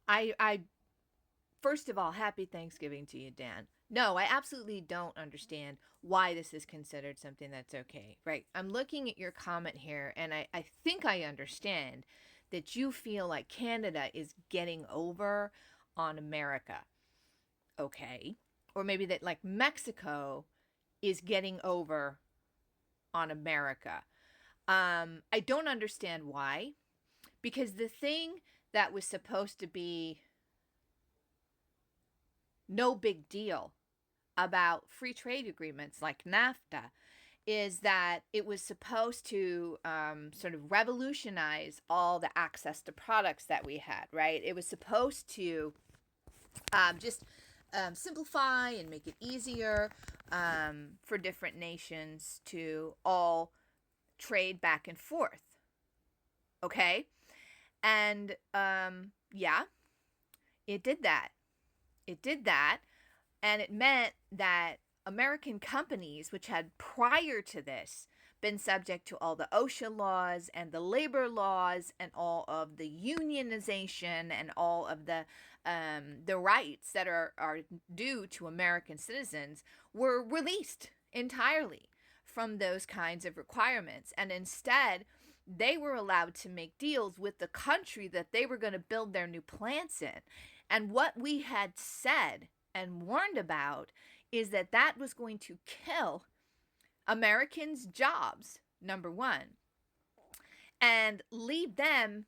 I first of all, happy Thanksgiving to you, Dan. No, I absolutely don't understand why this is considered something that's okay, right? I'm looking at your comment here, and I think I understand that you feel like Canada is getting over on America, okay? Or maybe that like Mexico is getting over on America. I don't understand why, because the thing that was supposed to be no big deal about free trade agreements like NAFTA is that it was supposed to sort of revolutionize all the access to products that we had, right? It was supposed to just simplify and make it easier for different nations to all trade back and forth. Okay? And yeah, it did that. It did that. And it meant that American companies, which had prior to this been subject to all the OSHA laws and the labor laws and all of the unionization and all of the rights that are due to American citizens, were released entirely from those kinds of requirements. And instead, they were allowed to make deals with the country that they were going to build their new plants in. And what we had said and warned about is that that was going to kill Americans' jobs, number one, and leave them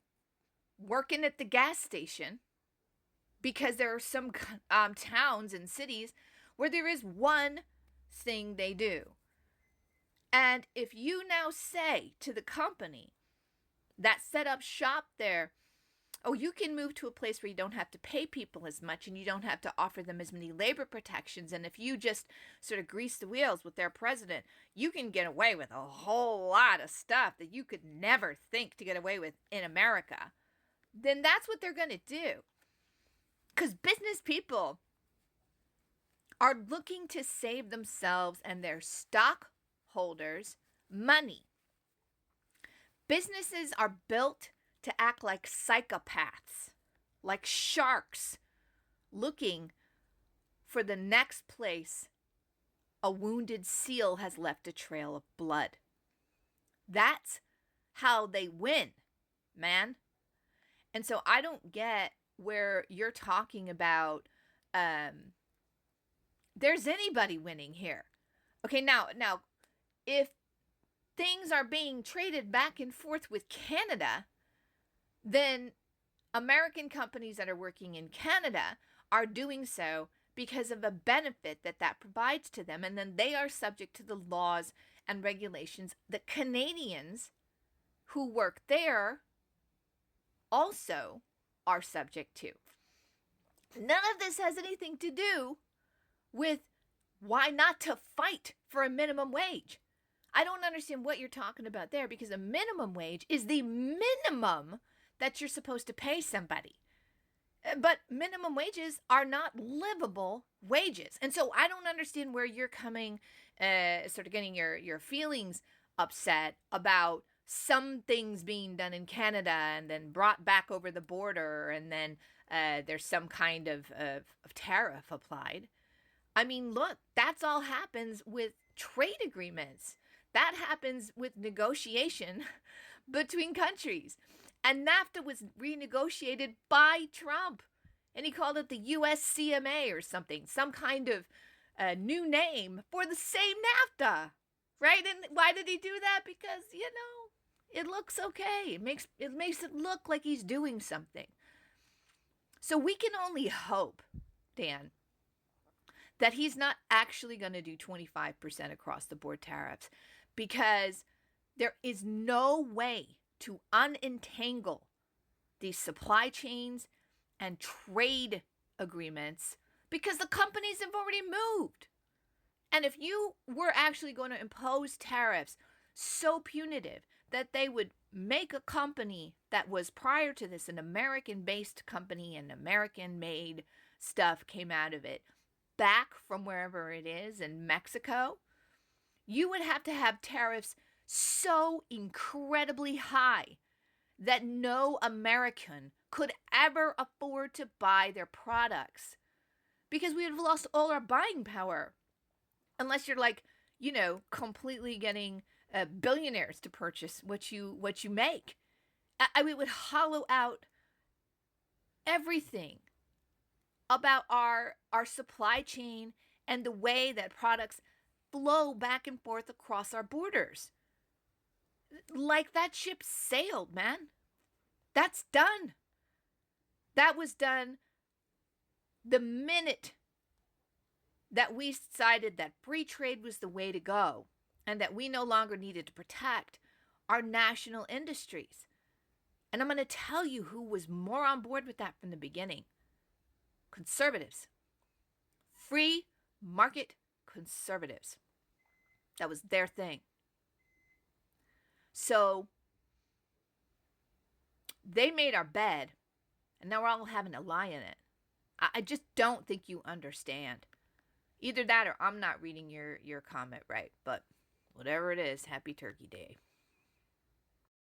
working at the gas station because there are some towns and cities where there is one thing they do. And if you now say to the company that set up shop there, oh, you can move to a place where you don't have to pay people as much and you don't have to offer them as many labor protections. And if you just sort of grease the wheels with their president, you can get away with a whole lot of stuff that you could never think to get away with in America. Then that's what they're going to do. Because business people are looking to save themselves and their stockholders money. Businesses are built to act like psychopaths, like sharks looking for the next place a wounded seal has left a trail of blood. That's how they win, man. And so I don't get where you're talking about there's anybody winning here. Okay, now if things are being traded back and forth with Canada, then American companies that are working in Canada are doing so because of a benefit that that provides to them. And then they are subject to the laws and regulations that Canadians who work there also are subject to. None of this has anything to do with why not to fight for a minimum wage. I don't understand what you're talking about there, because a minimum wage is the minimum that you're supposed to pay somebody. But minimum wages are not livable wages. And so I don't understand where you're coming, sort of getting your feelings upset about some things being done in Canada and then brought back over the border, and then there's some kind of tariff applied. I mean, look, that's all happens with trade agreements. That happens with negotiation between countries. And NAFTA was renegotiated by Trump. And he called it the USCMA or something, some kind of new name for the same NAFTA. Right? And why did he do that? Because, it looks okay. It makes it look like he's doing something. So we can only hope, Dan, that he's not actually going to do 25% across the board tariffs, because there is no way to unentangle these supply chains and trade agreements, because the companies have already moved. And if you were actually going to impose tariffs so punitive that they would make a company that was prior to this an American-based company and American-made stuff came out of it back from wherever it is in Mexico, you would have to have tariffs so incredibly high that no American could ever afford to buy their products because we would have lost all our buying power. Unless you're like, completely getting billionaires to purchase what you make. We would hollow out everything about our supply chain and the way that products flow back and forth across our borders. Like that ship sailed, man. That's done. That was done the minute that we decided that free trade was the way to go and that we no longer needed to protect our national industries. And I'm going to tell you who was more on board with that from the beginning. Conservatives. Free market conservatives. That was their thing. So they made our bed, and now we're all having to lie in it. I just don't think you understand. Either that or I'm not reading your comment right. But whatever it is, happy Turkey Day.